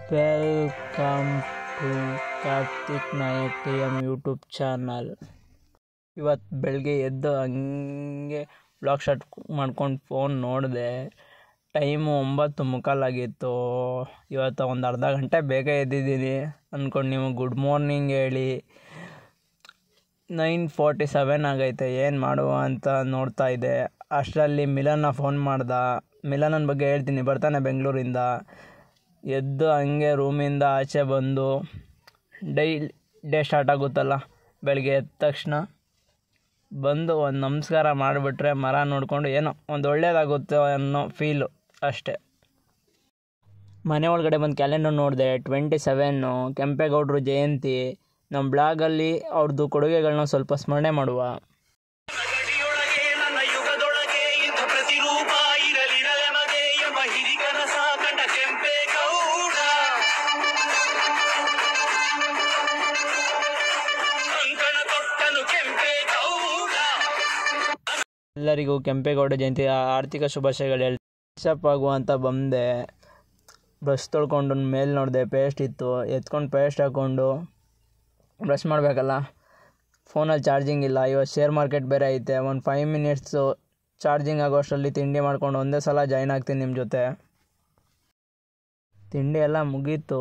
Welcome to Karthik Nayak TM YouTube channel. ಇವತ್ತು ಬೆಳಗ್ಗೆ ಎದ್ದು ಹಂಗೆ ಬ್ಲಾಗ್ ಸ್ಟಾರ್ಟ್ ಮಾಡ್ಕೊಂಡು ಫೋನ್ ನೋಡಿದೆ. ಟೈಮು 9:45 ಇವತ್ತು ಒಂದು ಅರ್ಧ ಗಂಟೆ ಬೇಗ ಎದ್ದಿದ್ದೀನಿ ಅಂದ್ಕೊಂಡು ನಿಮಗೆ ಗುಡ್ ಮಾರ್ನಿಂಗ್ ಹೇಳಿ 9:47 ಆಗೈತೆ. ಏನು ಮಾಡುವ ಅಂತ ನೋಡ್ತಾ ಇದ್ದೆ. ಅಷ್ಟರಲ್ಲಿ ಮಿಲನ್ನ ಫೋನ್ ಮಾಡ್ದ. ಮಿಲನನ ಬಗ್ಗೆ ಹೇಳ್ತೀನಿ, ಬರ್ತಾನೆ ಬೆಂಗಳೂರಿಂದ. ಎದ್ದು ಹಂಗೆ ರೂಮಿಂದ ಆಚೆ ಬಂದು ಡೇ ಸ್ಟಾರ್ಟ್ ಆಗುತ್ತಲ್ಲ ಬೆಳಗ್ಗೆ ಎದ್ದ ತಕ್ಷಣ ಬಂದು ಒಂದು ನಮಸ್ಕಾರ ಮಾಡಿಬಿಟ್ರೆ ಮರ ನೋಡಿಕೊಂಡು ಏನೋ ಒಂದು ಒಳ್ಳೇದಾಗುತ್ತೆ ಅನ್ನೋ ಫೀಲು ಅಷ್ಟೆ. ಮನೆ ಒಳಗಡೆ ಬಂದು ಕ್ಯಾಲೆಂಡರ್ ನೋಡಿದೆ. 27 ಕೆಂಪೇಗೌಡರು ಜಯಂತಿ. ನಮ್ಮ ಬ್ಲಾಗಲ್ಲಿ ಅವ್ರದ್ದು ಕೊಡುಗೆಗಳನ್ನ ಸ್ವಲ್ಪ ಸ್ಮರಣೆ ಮಾಡುವ. ಎಲ್ಲರಿಗೂ ಕೆಂಪೇಗೌಡ ಜಯಂತಿ ಆರ್ಥಿಕ ಶುಭಾಶಯಗಳು ವಾಟ್ಸಪ್ ಆಗುವ ಅಂತ ಬಂದೆ. ಬ್ರಷ್ ತೊಳ್ಕೊಂಡು ಮೇಲೆ ನೋಡಿದೆ, ಪೇಸ್ಟ್ ಇತ್ತು. ಎತ್ಕೊಂಡು ಪೇಸ್ಟ್ ಹಾಕ್ಕೊಂಡು ಬ್ರಷ್ ಮಾಡಬೇಕಲ್ಲ, ಫೋನಲ್ಲಿ ಚಾರ್ಜಿಂಗ್ ಇಲ್ಲ. ಇವತ್ತು ಶೇರ್ ಮಾರ್ಕೆಟ್ ಬೇರೆ ಐತೆ. ಒಂದು 5 ಮಿನಿಟ್ಸು ಚಾರ್ಜಿಂಗ್ ಆಗೋ ಅಷ್ಟರಲ್ಲಿ ತಿಂಡಿ ಮಾಡ್ಕೊಂಡು ಒಂದೇ ಸಲ ಜಾಯ್ನ್ ಆಗ್ತೀನಿ ನಿಮ್ಮ ಜೊತೆ. ತಿಂಡಿ ಎಲ್ಲ ಮುಗೀತು.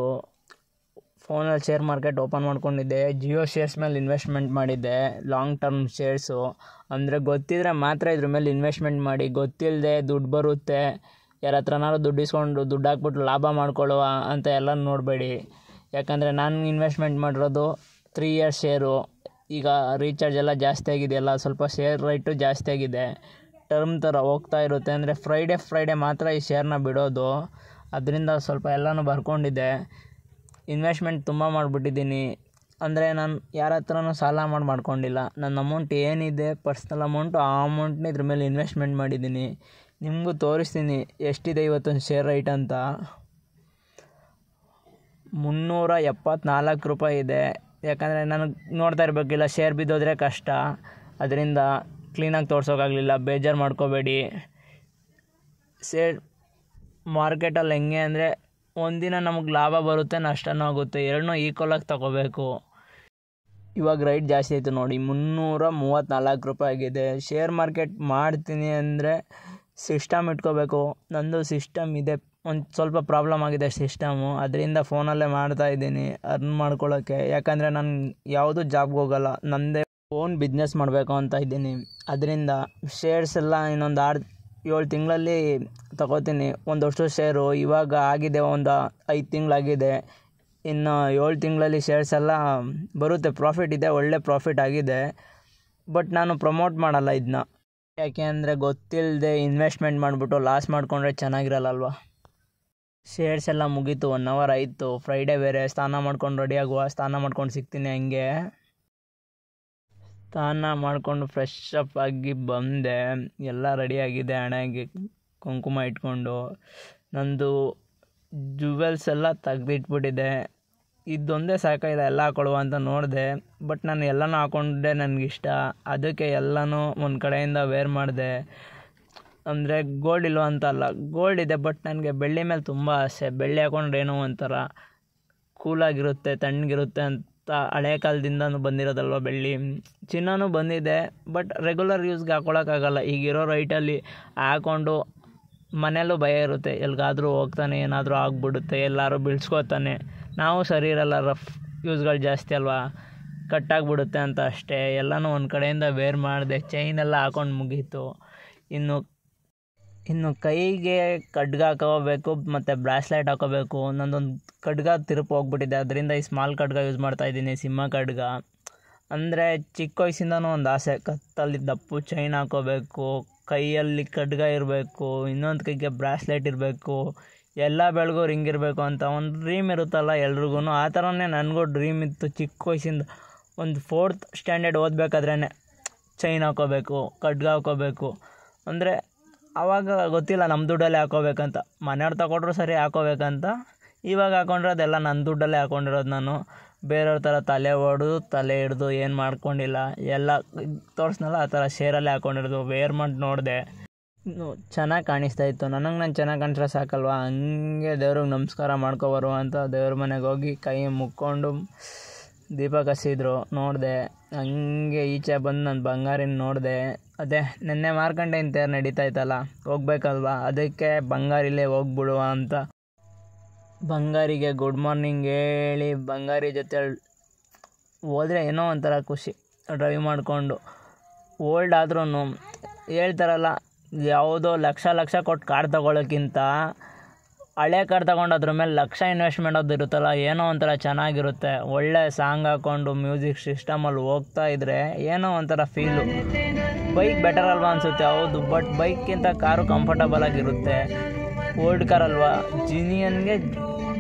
ಫೋನಲ್ಲಿ ಶೇರ್ ಮಾರ್ಕೆಟ್ ಓಪನ್ ಮಾಡ್ಕೊಂಡಿದ್ದೆ. ಜಿಯೋ ಶೇರ್ಸ್ ಮೇಲೆ ಇನ್ವೆಸ್ಟ್ಮೆಂಟ್ ಮಾಡಿದ್ದೆ, ಲಾಂಗ್ ಟರ್ಮ್ ಶೇರ್ಸು. ಅಂದರೆ ಗೊತ್ತಿದ್ರೆ ಮಾತ್ರ ಇದ್ರ ಮೇಲೆ ಇನ್ವೆಸ್ಟ್ಮೆಂಟ್ ಮಾಡಿ. ಗೊತ್ತಿಲ್ಲದೆ ದುಡ್ಡು ಬರುತ್ತೆ, ಯಾರ ಹತ್ರನಾದ್ರು ದುಡ್ಡು ಇಸ್ಕೊಂಡು ದುಡ್ಡು ಹಾಕ್ಬಿಟ್ಟು ಲಾಭ ಮಾಡ್ಕೊಳ್ಳುವ ಅಂತ ಎಲ್ಲ ನೋಡಬೇಡಿ. ಯಾಕಂದರೆ ನಾನು ಇನ್ವೆಸ್ಟ್ಮೆಂಟ್ ಮಾಡಿರೋದು 3 ಇಯರ್ಸ್ ಶೇರು. ಈಗ ರೀಚಾರ್ಜ್ ಎಲ್ಲ ಜಾಸ್ತಿ ಆಗಿದೆಯಲ್ಲ, ಸ್ವಲ್ಪ ಶೇರ್ ರೇಟು ಜಾಸ್ತಿ ಆಗಿದೆ. ಟರ್ಮ್ ಥರ ಹೋಗ್ತಾ ಇರುತ್ತೆ. ಅಂದರೆ ಫ್ರೈಡೇ ಮಾತ್ರ ಈ ಶೇರ್ನ ಬಿಡೋದು. ಅದರಿಂದ ಸ್ವಲ್ಪ ಎಲ್ಲನೂ ಬರ್ಕೊಂಡಿದ್ದೆ. ಇನ್ವೆಸ್ಟ್ಮೆಂಟ್ ತುಂಬ ಮಾಡಿಬಿಟ್ಟಿದ್ದೀನಿ. ಅಂದರೆ ನಾನು ಯಾರ ಹತ್ರನೂ ಸಾಲ ಮಾಡ್ಕೊಂಡಿಲ್ಲ. ನನ್ನ ಅಮೌಂಟ್ ಏನಿದೆ ಪರ್ಸ್ನಲ್ ಅಮೌಂಟು, ಆ ಅಮೌಂಟ್ನ ಇದ್ರ ಮೇಲೆ ಇನ್ವೆಸ್ಟ್ಮೆಂಟ್ ಮಾಡಿದ್ದೀನಿ. ನಿಮಗೂ ತೋರಿಸ್ತೀನಿ ಎಷ್ಟಿದೆ ಇವತ್ತೊಂದು ಶೇರ್ ರೈಟ್ ಅಂತ. 374 ರೂಪಾಯಿ ಇದೆ. ಯಾಕಂದರೆ ನನಗೆ ನೋಡ್ತಾ ಇರಬೇಕಿಲ್ಲ, ಶೇರ್ ಬಿದ್ದೋದ್ರೆ ಕಷ್ಟ. ಅದರಿಂದ ಕ್ಲೀನಾಗಿ ತೋರ್ಸೋಕ್ಕಾಗಲಿಲ್ಲ, ಬೇಜಾರು ಮಾಡ್ಕೋಬೇಡಿ. ಶೇರ್ ಮಾರ್ಕೆಟಲ್ಲಿ ಹೆಂಗೆ ಅಂದರೆ ಒಂದಿನ ನಮಗೆ ಲಾಭ ಬರುತ್ತೆ, ನಷ್ಟನೂ ಆಗುತ್ತೆ. ಎರಡನ್ನೂ ಈಕ್ವಲಾಗಿ ತಗೋಬೇಕು. ಇವಾಗ ರೈಟ್ ಜಾಸ್ತಿ ಆಯಿತು ನೋಡಿ, 334 ರೂಪಾಯಿ ಆಗಿದೆ. ಶೇರ್ ಮಾರ್ಕೆಟ್ ಮಾಡ್ತೀನಿ ಅಂದರೆ ಸಿಸ್ಟಮ್ ಇಟ್ಕೋಬೇಕು. ನಂದು ಸಿಸ್ಟಮ್ ಇದೆ, ಒಂದು ಸ್ವಲ್ಪ ಪ್ರಾಬ್ಲಮ್ ಆಗಿದೆ ಸಿಸ್ಟಮು. ಅದರಿಂದ ಫೋನಲ್ಲೇ ಮಾಡ್ತಾಯಿದ್ದೀನಿ ಅರ್ನ್ ಮಾಡ್ಕೊಳ್ಳೋಕ್ಕೆ. ಯಾಕಂದರೆ ನಾನು ಯಾವುದೂ ಜಾಬ್ಗೆ ಹೋಗಲ್ಲ, ನನ್ನದೇ ಓನ್ ಬಿಸ್ನೆಸ್ ಮಾಡಬೇಕು ಅಂತ ಇದ್ದೀನಿ. ಅದರಿಂದ ಶೇರ್ಸ್ ಎಲ್ಲ ಇನ್ನೊಂದು 6-7 ತಿಂಗಳಲ್ಲಿ ತಗೋತೀನಿ. ಒಂದು ವರ್ಷದ ಶೇರು ಇವಾಗ ಆಗಿದೆ, ಒಂದು 5 ತಿಂಗಳಾಗಿದೆ. ಇನ್ನು 7 ತಿಂಗಳಲ್ಲಿ ಶೇರ್ಸ್ ಎಲ್ಲ ಬರುತ್ತೆ. ಪ್ರಾಫಿಟ್ ಇದೆ, ಒಳ್ಳೆ ಪ್ರಾಫಿಟ್ ಆಗಿದೆ. ಬಟ್ ನಾನು ಪ್ರಮೋಟ್ ಮಾಡಲ್ಲ ಇದನ್ನ. ಯಾಕೆ ಅಂದರೆ ಗೊತ್ತಿಲ್ಲದೆ ಇನ್ವೆಸ್ಟ್ಮೆಂಟ್ ಮಾಡಿಬಿಟ್ಟು ಲಾಸ್ ಮಾಡಿಕೊಂಡ್ರೆ ಚೆನ್ನಾಗಿರಲ್ಲಲ್ವ. ಶೇರ್ಸ್ ಎಲ್ಲ ಮುಗೀತು, 1 ಅವರ್ ಆಯಿತು. ಫ್ರೈಡೇ ಬೇರೆ. ಸ್ನಾನ ಮಾಡ್ಕೊಂಡು ರೆಡಿ ಆಗುವ. ಸ್ನಾನ ಮಾಡ್ಕೊಂಡು ಸಿಗ್ತೀನಿ ಹಂಗೆ. ಸ್ನಾನ ಮಾಡಿಕೊಂಡು ಫ್ರೆಶ್ ಅಪ್ ಆಗಿ ಬಂದೆ. ಎಲ್ಲ ರೆಡಿಯಾಗಿದೆ. ಹಣೆಗೆ ಕುಂಕುಮ ಇಟ್ಕೊಂಡು ನಂದು ಜುವೆಲ್ಸ್ ಎಲ್ಲ ತೆಗ್ದಿಟ್ಬಿಟ್ಟಿದ್ದೆ. ಇದೊಂದೇ ಸಾಕಾಗಿದೆ ಎಲ್ಲ ಹಾಕೊಳ್ಳುವ ಅಂತ ನೋಡಿದೆ. ಬಟ್ ನಾನು ಎಲ್ಲನೂ ಹಾಕ್ಕೊಂಡೆ, ನನಗಿಷ್ಟ. ಅದಕ್ಕೆ ಎಲ್ಲನೂ ಒಂದು ಕಡೆಯಿಂದ ವೇರ್ ಮಾಡಿದೆ. ಅಂದರೆ ಗೋಲ್ಡ್ ಇಲ್ವ ಅಂತ ಅಲ್ಲ, ಗೋಲ್ಡ್ ಇದೆ. ಬಟ್ ನನಗೆ ಬೆಳ್ಳಿ ಮೇಲೆ ತುಂಬ ಆಸೆ. ಬೆಳ್ಳಿ ಹಾಕೊಂಡ್ರೆ ಏನೋ ಒಂಥರ ಕೂಲಾಗಿರುತ್ತೆ, ತಣ್ಣಗಿರುತ್ತೆ ಅಂತ ಹಳೆ ಕಾಲದಿಂದನೂ ಬಂದಿರೋದಲ್ವ ಬೆಳ್ಳಿ. ಚಿನ್ನನೂ ಬಂದಿದೆ, ಬಟ್ ರೆಗ್ಯುಲರ್ ಯೂಸ್ಗೆ ಹಾಕ್ಕೊಳಕ್ಕಾಗಲ್ಲ. ಈಗಿರೋ ರೈಟಲ್ಲಿ ಹಾಕ್ಕೊಂಡು ಮನೆಯಲ್ಲೂ ಭಯ ಇರುತ್ತೆ, ಎಲ್ಲಿಗಾದರೂ ಹೋಗ್ತಾನೆ ಏನಾದರೂ ಆಗ್ಬಿಡುತ್ತೆ, ಎಲ್ಲರೂ ಬೀಳ್ಸ್ಕೊತಾನೆ. ನಾವು ಸರಿ ಇರಲ್ಲ, ರಫ್ ಯೂಸ್ಗಳು ಜಾಸ್ತಿ ಅಲ್ವಾ, ಕಟ್ಟಾಗ್ಬಿಡುತ್ತೆ ಅಂತ ಅಷ್ಟೇ. ಎಲ್ಲನೂ ಒಂದು ಕಡೆಯಿಂದ ವೇರ್ ಮಾಡಿದೆ. ಚೈನೆಲ್ಲ ಹಾಕೊಂಡು ಮುಗೀತು. ಇನ್ನು ಕೈಗೆ ಖಡ್ಗ ಹಾಕೋಬೇಕು ಮತ್ತು ಬ್ರಾಸ್ಲೆಟ್ ಹಾಕೋಬೇಕು. ನಂದೊಂದು ಖಡ್ಗ ತಿರುಪು ಹೋಗ್ಬಿಟ್ಟಿದೆ. ಅದರಿಂದ ಈ ಸ್ಮಾಲ್ ಖಡ್ಗ ಯೂಸ್ ಮಾಡ್ತಾಯಿದ್ದೀನಿ, ಸಿಂಹ ಖಡ್ಗ. ಅಂದರೆ ಚಿಕ್ಕ ವಯಸ್ಸಿಂದನೂ ಒಂದು ಆಸೆ, ಕತ್ತಲ್ಲಿ ದಪ್ಪು ಚೈನ್ ಹಾಕೋಬೇಕು, ಕೈಯಲ್ಲಿ ಖಡ್ಗ ಇರಬೇಕು, ಇನ್ನೊಂದು ಕೈಗೆ ಬ್ರಾಸ್ಲೆಟ್ ಇರಬೇಕು, ಎಲ್ಲ ಬೆಳಗೂ ರಿಂಗ್ ಇರಬೇಕು ಅಂತ ಒಂದು ಡ್ರೀಮ್ ಇರುತ್ತಲ್ಲ ಎಲ್ರಿಗೂ. ಆ ಥರನೇ ನನಗೂ ಡ್ರೀಮ್ ಇತ್ತು ಚಿಕ್ಕ ವಯಸ್ಸಿಂದ. ಒಂದು 4th ಸ್ಟ್ಯಾಂಡರ್ಡ್ ಓದಬೇಕಾದ್ರೇ ಚೈನ್ ಹಾಕೋಬೇಕು, ಖಡ್ಗ ಹಾಕೋಬೇಕು. ಅಂದರೆ ಆವಾಗ ಗೊತ್ತಿಲ್ಲ ನಮ್ಮ ದುಡ್ಡಲ್ಲೇ ಹಾಕೋಬೇಕಂತ. ಮನೆಯವ್ರು ತಗೊಂಡ್ರು ಸರಿ ಹಾಕೋಬೇಕಂತ. ಇವಾಗ ಹಾಕೊಂಡ್ರೆ ಅದೆಲ್ಲ ನನ್ನ ದುಡ್ಡಲ್ಲೇ ಹಾಕೊಂಡಿರೋದು. ನಾನು ಬೇರೆಯವ್ರ ಥರ ತಲೆ ಹೊಡೆದು ತಲೆ ಹಿಡ್ದು ಏನು ಮಾಡ್ಕೊಂಡಿಲ್ಲ. ಎಲ್ಲ ತೋರಿಸ್ನಲ್ಲ ಆ ಥರ ಶೇರಲ್ಲೇ ಹಾಕ್ಕೊಂಡಿರೋದು. ವೇರ್ ಮಾಡಿ ನೋಡಿದೆ. ಚೆನ್ನಾಗಿ ಕಾಣಿಸ್ತಾ ಇತ್ತು. ನನಗೆ ನಾನು ಚೆನ್ನಾಗಿ ಕಾಣಿಸ್ರೆ ಸಾಕಲ್ವ, ಹಂಗೆ ದೇವ್ರಿಗೆ ನಮಸ್ಕಾರ ಮಾಡ್ಕೊಬರುವ ಅಂತ ದೇವ್ರ ಮನೆಗೆ ಹೋಗಿ ಕೈ ಮುಕ್ಕೊಂಡು ದೀಪ ಕಸಿದ್ರು. ನೋಡಿದೆ, ಹಂಗೆ ಈಚೆ ಬಂದು ನಾನು ಬಂಗಾರಿನ ನೋಡಿದೆ. ಅದೇ ನೆನ್ನೆ ಮಾರ್ಕಂಡೇಯನ ತೇರು ನಡೀತಾ ಇತ್ತಲ್ಲ, ಹೋಗ್ಬೇಕಲ್ವ, ಅದಕ್ಕೆ ಬಂಗಾರಿಲೇ ಹೋಗ್ಬಿಡುವ ಅಂತ ಬಂಗಾರಿಗೆ ಗುಡ್ ಮಾರ್ನಿಂಗ್ ಹೇಳಿ ಬಂಗಾರಿ ಜೊತೆ ಹೋದರೆ ಏನೋ ಒಂಥರ ಖುಷಿ. ಡ್ರೈವ್ ಮಾಡಿಕೊಂಡು ಓಲ್ಡ್ ಆದ್ರೂ ಹೇಳ್ತಾರಲ್ಲ, ಯಾವುದೋ ಲಕ್ಷ ಕೊಟ್ಟು ಕಾರ್ ತೊಗೊಳೋಕ್ಕಿಂತ ಹಳೆ ಕಾರ್ ತೊಗೊಂಡು ಅದ್ರ ಮೇಲೆ ಲಕ್ಷ ಇನ್ವೆಸ್ಟ್ಮೆಂಟ್ ಅದು ಇರುತ್ತಲ್ಲ, ಏನೋ ಒಂಥರ ಚೆನ್ನಾಗಿರುತ್ತೆ. ಒಳ್ಳೆ ಸಾಂಗ್ ಹಾಕ್ಕೊಂಡು ಮ್ಯೂಸಿಕ್ ಸಿಸ್ಟಮಲ್ಲಿ ಹೋಗ್ತಾ ಇದ್ದರೆ ಏನೋ ಒಂಥರ ಫೀಲು. ಬೈಕ್ ಬೆಟರ್ ಅಲ್ವಾ ಅನಿಸುತ್ತೆ, ಹೌದು, ಬಟ್ ಬೈಕ್ಗಿಂತ ಕಾರು ಕಂಫರ್ಟಬಲ್ ಆಗಿರುತ್ತೆ. ಓಲ್ಡ್ ಕಾರ್ ಅಲ್ವಾ,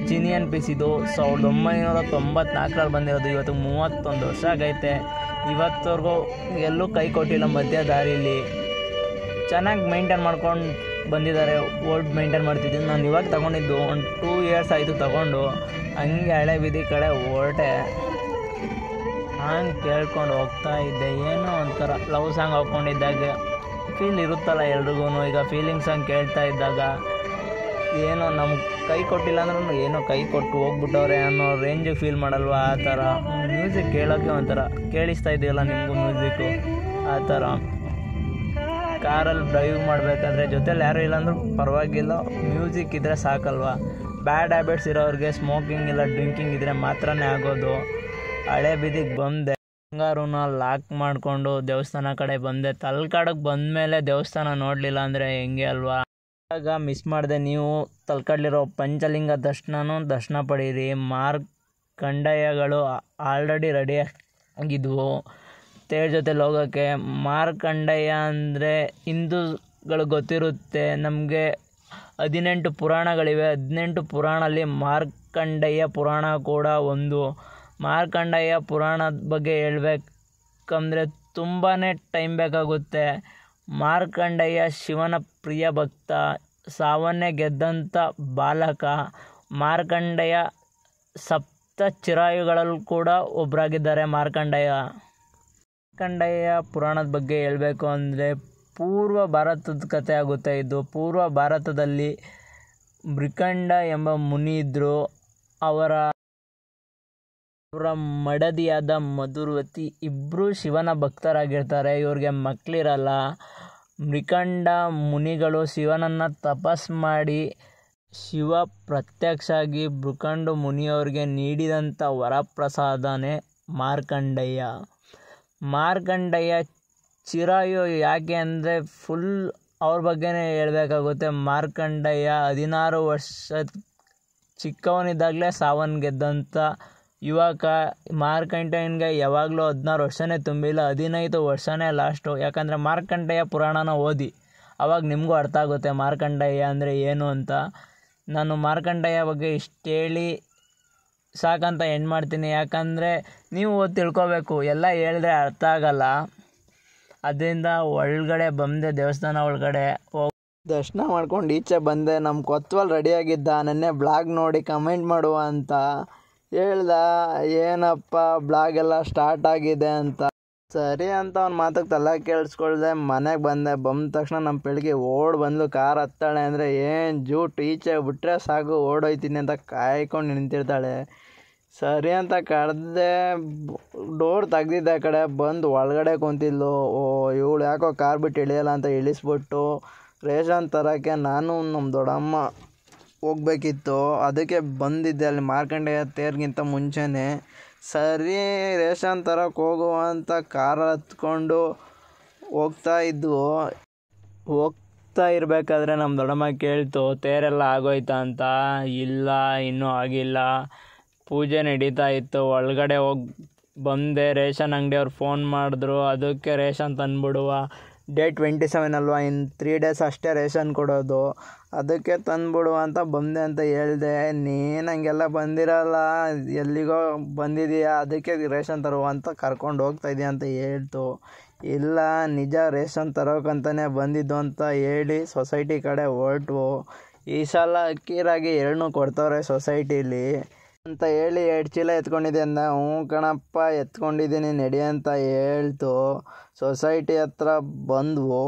ಜಿನಿಯನ್ ಪೀಸ್ ಇದು 1994ರಲ್ಲಿ ಬಂದಿರೋದು. ಇವತ್ತು 31 ವರ್ಷ ಆಗೈತೆ. ಇವತ್ತವರೆಗೂ ಎಲ್ಲೂ ಕೈ ಕೊಟ್ಟಿಲ್ಲ ಮಧ್ಯ ದಾರಿಲಿ. ಚೆನ್ನಾಗಿ ಮೇಂಟೈನ್ ಮಾಡ್ಕೊಂಡು ಬಂದಿದ್ದಾರೆ. ಓಲ್ಡ್ ಮೇಂಟೈನ್ ಮಾಡ್ತಿದ್ದೀನಿ ನಾನು. ಇವಾಗ ತೊಗೊಂಡಿದ್ದು ಒಂದು 2 ಇಯರ್ಸ್ ಆಯಿತು ತೊಗೊಂಡು. ಹಂಗೆ ಹಳೆ ಬೀದಿ ಕಡೆ ಹೊರಟೆ, ಹಂಗೆ ಕೇಳ್ಕೊಂಡು ಹೋಗ್ತಾ ಇದ್ದೆ. ಏನೋ ಒಂಥರ ಲವ್ ಸಾಂಗ್ ಹಾಕ್ಕೊಂಡಿದ್ದಾಗ ಫೀಲ್ ಇರುತ್ತಲ್ಲ ಎಲ್ರಿಗೂ. ಈಗ ಫೀಲಿಂಗ್ ಸಾಂಗ್ ಕೇಳ್ತಾ ಇದ್ದಾಗ ಏನೋ ನಮ್ಗೆ ಕೈ ಕೊಟ್ಟಿಲ್ಲ ಅಂದ್ರೂ ಏನೋ ಕೈ ಕೊಟ್ಟು ಹೋಗ್ಬಿಟ್ಟವ್ರೆ ಅನ್ನೋ ರೇಂಜಿಗೆ ಫೀಲ್ ಮಾಡಲ್ವ, ಆ ಥರ ಮ್ಯೂಸಿಕ್ ಕೇಳೋಕ್ಕೆ ಒಂಥರ ಕೇಳಿಸ್ತಾ ಇದೆಯಲ್ಲ ನಿಮಗೂ ಮ್ಯೂಸಿಕ್ಕು, ಆ ಥರ. ಕಾರಲ್ಲಿ ಡ್ರೈವ್ ಮಾಡಬೇಕಾದ್ರೆ ಜೊತೇಲಿ ಯಾರೂ ಇಲ್ಲಾಂದ್ರೂ ಪರವಾಗಿಲ್ಲ, ಮ್ಯೂಸಿಕ್ ಇದ್ದರೆ ಸಾಕಲ್ವ. ಬ್ಯಾಡ್ ಹ್ಯಾಬಿಟ್ಸ್ ಇರೋರಿಗೆ ಸ್ಮೋಕಿಂಗ್ ಇಲ್ಲ ಡ್ರಿಂಕಿಂಗ್ ಇದ್ದರೆ ಮಾತ್ರನೇ ಆಗೋದು. ಹಳೆ ಬೀದಿಗೆ ಬಂದೆ, ಬಂಗಾರನ ಲಾಕ್ ಮಾಡಿಕೊಂಡು ದೇವಸ್ಥಾನ ಕಡೆ ಬಂದೆ. ತಲಕಾಡಿಗೆ ಬಂದಮೇಲೆ ದೇವಸ್ಥಾನ ನೋಡಲಿಲ್ಲ ಅಂದರೆ ಹೆಂಗೆ ಅಲ್ವಾ. ಆಗ ಮಿಸ್ ಮಾಡಿದೆ. ನೀವು ತಲಕಾಡಲ್ಲಿರೋ ಪಂಚಲಿಂಗ ದರ್ಶನ ಪಡೀರಿ. ಮಾರ್ಕಂಡೇಯಗಳು ಆಲ್ರೆಡಿ ರೆಡಿ ಆಗಿದ್ವು ತೇರ್ ಜೊತೆಲಿ ಹೋಗೋಕ್ಕೆ. ಮಾರ್ಕಂಡೇಯ ಅಂದರೆ ಹಿಂದೂಗಳು ಗೊತ್ತಿರುತ್ತೆ ನಮಗೆ. 18 ಪುರಾಣಗಳಿವೆ. 18 ಪುರಾಣಲ್ಲಿ ಮಾರ್ಕಂಡೇಯ ಪುರಾಣ ಕೂಡ ಒಂದು. ಮಾರ್ಕಂಡೇಯ ಪುರಾಣದ ಬಗ್ಗೆ ಹೇಳ್ಬೇಕಂದ್ರೆ ತುಂಬಾ ಟೈಮ್ ಬೇಕಾಗುತ್ತೆ. ಮಾರ್ಕಂಡೇಯ ಶಿವನ ಪ್ರಿಯ ಭಕ್ತ, ಸಾವನ್ನೇ ಗೆದ್ದಂಥ ಬಾಲಕ. ಮಾರ್ಕಂಡೇಯ ಸಪ್ತ ಚಿರಾಯುಗಳಲ್ಲೂ ಕೂಡ ಒಬ್ಬರಾಗಿದ್ದಾರೆ ಮಾರ್ಕಂಡೇಯ. ಮಾರ್ಕಂಡೇಯ ಪುರಾಣದ ಬಗ್ಗೆ ಹೇಳಬೇಕು ಅಂದರೆ ಪೂರ್ವ ಭಾರತದ ಕಥೆ ಆಗುತ್ತೆ ಇದು. ಪೂರ್ವ ಭಾರತದಲ್ಲಿ ಮೃಕಂಡ ಎಂಬ ಮುನಿ ಇದ್ದರು. ಅವರ ಮಡದಿಯಾದ ಮಧುರ್ವತಿ ಇಬ್ಬರು ಶಿವನ ಭಕ್ತರಾಗಿರ್ತಾರೆ. ಇವ್ರಿಗೆ ಮಕ್ಕಳಿರಲ್ಲ. ಮೃಕಂಡ ಮುನಿಗಳು ಶಿವನನ್ನು ತಪಸ್ ಮಾಡಿ ಶಿವ ಪ್ರತ್ಯಕ್ಷ ಆಗಿ ಮೃಕಂಡ ಮುನಿಯವ್ರಿಗೆ ನೀಡಿದಂಥ ವರಪ್ರಸಾದನೇ ಮಾರ್ಕಂಡೇಯ. ಮಾರ್ಕಂಡೇಯ ಚಿರಾಯು ಯಾಕೆ ಅಂದರೆ ಫುಲ್ ಅವ್ರ ಬಗ್ಗೆನೇ ಹೇಳಬೇಕಾಗುತ್ತೆ. ಮಾರ್ಕಂಡೇಯ 16 ವರ್ಷ ಚಿಕ್ಕವನಿದ್ದಾಗಲೇ ಸಾವನ್ನು ಗೆದ್ದಂಥ ಯುವಕ. ಮಾರ್ಕಂಡೇಯನಿಗೆ ಯಾವಾಗಲೂ 16 ವರ್ಷನೇ ತುಂಬಿಲ್ಲ, 15 ವರ್ಷನೇ ಲಾಸ್ಟು. ಯಾಕಂದರೆ ಮಾರ್ಕಂಡೇಯ ಪುರಾಣನ ಓದಿ, ಆವಾಗ ನಿಮಗೂ ಅರ್ಥ ಆಗುತ್ತೆ ಮಾರ್ಕಂಡೇಯ ಅಂದರೆ ಏನು ಅಂತ. ನಾನು ಮಾರ್ಕಂಡೇಯ ಬಗ್ಗೆ ಇಷ್ಟು ಹೇಳಿ ಸಾಕಂತ ಎಂಡ್ ಮಾಡ್ತೀನಿ. ಯಾಕಂದರೆ ನೀವು ಓದಿ ತಿಳ್ಕೊಬೇಕು, ಎಲ್ಲ ಹೇಳಿದ್ರೆ ಅರ್ಥ ಆಗಲ್ಲ. ಅದರಿಂದ ಒಳಗಡೆ ಬಂದೆ, ದೇವಸ್ಥಾನ ಒಳಗಡೆ ಹೋಗಿ ದರ್ಶನ ಮಾಡ್ಕೊಂಡು ಈಚೆ ಬಂದೆ. ನಮ್ಮ ಕೊತ್ವಾಲ್ ರೆಡಿಯಾಗಿದ್ದ, ನೆನ್ನೆ ಬ್ಲಾಗ್ ನೋಡಿ ಕಮೆಂಟ್ ಮಾಡುವ ಅಂತ ಹೇಳ್ದ. ಏನಪ್ಪ ಬ್ಲಾಗ್ ಎಲ್ಲ ಸ್ಟಾರ್ಟ್ ಆಗಿದೆ ಅಂತ. ಸರಿ ಅಂತ ಅವ್ನ ಮಾತಕ್ಕೆ ತಲೆ ಕೇಳಿಸ್ಕೊಳ್ದೆ. ಮನೆಗೆ ಬಂದ ತಕ್ಷಣ ನಮ್ಮ ಬೆಳಿಗ್ಗೆ ಬಂದು ಕಾರ್ ಹತ್ತಾಳೆ ಅಂದರೆ ಏನು ಜೂಟ್, ಈಚೆ ಬಿಟ್ಟರೆ ಸಾಕು ಓಡೋಯ್ತೀನಿ ಅಂತ ಕಾಯ್ಕೊಂಡು ನಿಂತಿರ್ತಾಳೆ. ಸರಿ ಅಂತ ಕರೆದೆ, ಡೋರ್ ತೆಗ್ದಿದ್ದೆ ಆ ಕಡೆ ಬಂದು ಒಳಗಡೆ ಕುಂತಿದ್ಲು. ಇವಳು ಯಾಕೋ ಕಾರ್ ಬಿಟ್ಟು ಇಳಿಯಲ್ಲ ಅಂತ ಇಳಿಸ್ಬಿಟ್ಟು ರೇಷನ್ ತರೋಕ್ಕೆ ನಾನು ನಮ್ಮ ದೊಡ್ಡಮ್ಮ ಹೋಗ್ಬೇಕಿತ್ತು. ಅದಕ್ಕೆ ಬಂದಿದ್ದೆ ಅಲ್ಲಿ ಮಾರ್ಕಂಡೇಯ ತೇರ್ಗಿಂತ ಮುಂಚೆನೇ. ಸರಿ ರೇಷನ್ ತರಕ್ಕೆ ಹೋಗುವ ಅಂತ ಕಾರ್ ಹತ್ಕೊಂಡು ಹೋಗ್ತಾ ಇರಬೇಕಾದ್ರೆ ನಮ್ಮ ದೊಡ್ಡಮ್ಮ ಕೇಳ್ತು, ತೇರೆಲ್ಲ ಆಗೋಯ್ತಾ ಅಂತ. ಇಲ್ಲ, ಇನ್ನೂ ಆಗಿಲ್ಲ, ಪೂಜೆ ನಡೀತಾ ಇತ್ತು. ಒಳಗಡೆ ಬಂದೆ. ರೇಷನ್ ಅಂಗಡಿಯವ್ರು ಫೋನ್ ಮಾಡಿದ್ರು, ಅದಕ್ಕೆ ರೇಷನ್ ತಂದುಬಿಡುವ, ಡೇಟ್ 27 ಅಲ್ವಾ, ಇನ್ನು 3 ಡೇಸ್ ಅಷ್ಟೇ ರೇಷನ್ ಕೊಡೋದು, ಅದಕ್ಕೆ ತಂದುಬಿಡುವ ಅಂತ ಬಂದೆ ಅಂತ ಹೇಳಿದೆ. ನೀನು ಹಂಗೆಲ್ಲ ಬಂದಿರಲ್ಲ, ಎಲ್ಲಿಗೋ ಬಂದಿದೀಯಾ, ಅದಕ್ಕೆ ರೇಷನ್ ತರುವ ಅಂತ ಕರ್ಕೊಂಡು ಹೋಗ್ತಾಯಿದ್ದೀಯ ಅಂತ ಹೇಳ್ತು. ಇಲ್ಲ, ನಿಜ ರೇಷನ್ ತರೋಕ್ಕಂತಲೇ ಬಂದಿದ್ದು ಅಂತ ಹೇಳಿ ಸೊಸೈಟಿ ಕಡೆ ಹೊರಟ್ವು. ಈ ಸಲ ಅಕ್ಕಿ ರಾಗಿ 2 ಕೊಡ್ತವ್ರೆ ಸೊಸೈಟಿಲಿ ಅಂತ ಹೇಳಿ 2 ಚೀಲ ಎತ್ಕೊಂಡಿದ್ದೆ ಅಂದ. ಹ್ಞೂ ಕಣಪ್ಪ ಎತ್ಕೊಂಡಿದ್ದೀನಿ ನಡಿ ಅಂತ ಹೇಳ್ತು. ಸೊಸೈಟಿ ಹತ್ರ ಬಂದ್ವು.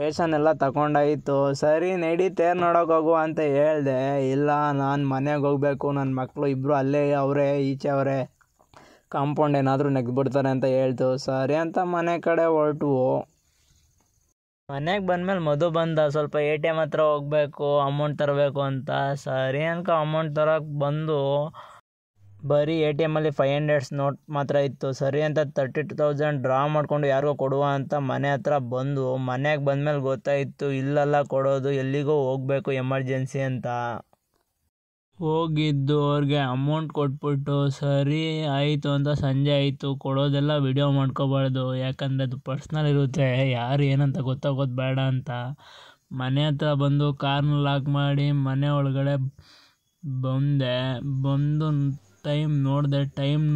ರೇಷನ್ ಎಲ್ಲ ತಗೊಂಡಾಯಿತು. ಸರಿ ನಡಿ ತೇರು ನೋಡೋಕೆ ಹೋಗು ಅಂತ ಹೇಳಿದೆ. ಇಲ್ಲ, ನಾನು ಮನೆಗೆ ಹೋಗಬೇಕು, ನನ್ನ ಮಕ್ಕಳು ಇಬ್ಬರು ಅಲ್ಲೇ ಅವರೇ, ಈಚೆ ಅವರೇ, ಕಾಂಪೌಂಡ್ ಏನಾದರೂ ನೆಗ್ಬಿಡ್ತಾರೆ ಅಂತ ಹೇಳ್ತು. ಸರಿ ಅಂತ ಮನೆ ಕಡೆ ಹೊರಟ್ವು. ಮನೆಗೆ ಬಂದಮೇಲೆ ಮಧು ಬಂದ. ಸ್ವಲ್ಪ ATM ಹತ್ರ ಹೋಗಬೇಕು, ಅಮೌಂಟ್ ತರಬೇಕು ಅಂತ. ಸರಿ ಅನ್ಕ ಅಮೌಂಟ್ ತರೋಕೆ ಬಂದು ಬರೀ ATMಲ್ಲಿ 500 ನೋಟ್ ಮಾತ್ರ ಇತ್ತು. ಸರಿ ಅಂತ 32,000 ಡ್ರಾ ಮಾಡಿಕೊಂಡು ಯಾರಿಗೋ ಕೊಡುವ ಅಂತ ಮನೆ ಹತ್ರ ಬಂದು, ಮನೆಗೆ ಬಂದಮೇಲೆ ಗೊತ್ತಾಯಿತು ಇಲ್ಲೆಲ್ಲ ಕೊಡೋದು, ಎಲ್ಲಿಗೋ ಹೋಗಬೇಕು ಎಮರ್ಜೆನ್ಸಿ ಅಂತ. ಹೋಗಿದ್ದು ಅವ್ರಿಗೆ ಅಮೌಂಟ್ ಕೊಟ್ಬಿಟ್ಟು ಸರಿ ಆಯಿತು ಅಂತ ಸಂಜೆ ಆಯಿತು. ಕೊಡೋದೆಲ್ಲ ವಿಡಿಯೋ ಮಾಡ್ಕೋಬಾರ್ದು, ಯಾಕಂದರೆ ಅದು ಪರ್ಸ್ನಲ್ ಇರುತ್ತೆ, ಯಾರು ಏನಂತ ಗೊತ್ತಾಗೋದು ಬೇಡ ಅಂತ. ಮನೆ ಹತ್ರ ಬಂದು ಕಾರ್ನ ಲಾಕ್ ಮಾಡಿ ಮನೆ ಒಳಗಡೆ ಬಂದು ಟೈಮ್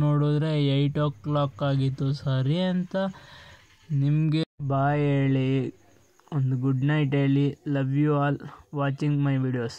ನೋಡಿದ್ರೆ 8 o'clock ಆಗಿತ್ತು. ಸರಿ ಅಂತ ನಿಮಗೆ ಬಾಯ್ ಹೇಳಿ, ಒಂದು ಗುಡ್ ನೈಟ್ ಹೇಳಿ, love you all watching my videos.